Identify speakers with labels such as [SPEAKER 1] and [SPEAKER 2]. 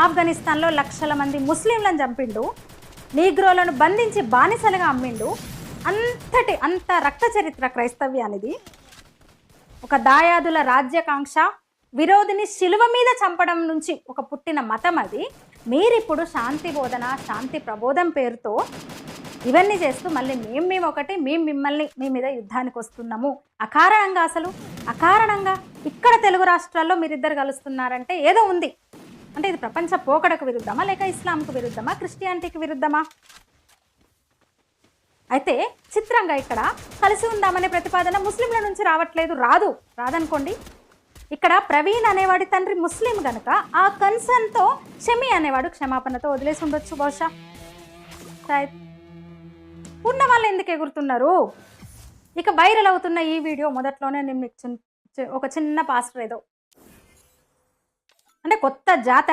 [SPEAKER 1] ఆఫ్ఘనిస్తాన్లో లక్షల మంది ముస్లింలను చంపిండు, నీగ్రోలను బంధించి బానిసలుగా అమ్మిండు. అంత రక్త చరిత్ర క్రైస్తవ్యానిది. ఒక దాయాదుల రాజ్యకాంక్ష, విరోధిని శిలువ మీద చంపడం నుంచి ఒక పుట్టిన మతం అది. మీరిప్పుడు శాంతి బోధన, శాంతి ప్రబోధం పేరుతో ఇవన్నీ చేస్తూ మళ్ళీ మేము ఒకటి, మిమ్మల్ని మీ మీద యుద్ధానికి వస్తున్నాము అకారణంగా ఇక్కడ తెలుగు రాష్ట్రాల్లో మీరిద్దరు కలుస్తున్నారంటే ఏదో ఉంది. అంటే ఇది ప్రపంచ పోకడకు విరుద్ధమా, లేక ఇస్లాంకు విరుద్ధమా, క్రిస్టియానిటీకి విరుద్ధమా? అయితే చిత్రంగా ఇక్కడ కలిసి ఉందామనే ప్రతిపాదన ముస్లింల నుంచి రాదనుకోండి. ఇక్కడ ప్రవీణ్ అనేవాడి తండ్రి ముస్లిం గనక ఆ కన్సర్న్తో షమి అనేవాడు క్షమాపణతో వదిలేసి ఉండొచ్చు బహుశా. ఉన్న వాళ్ళు ఎందుకు ఎగురుతున్నారు? ఇక వైరల్ అవుతున్న ఈ వీడియో మొదట్లోనే నేను మీకు ఒక చిన్న పాస్టర్ ఏదో అంటే కొత్త జాత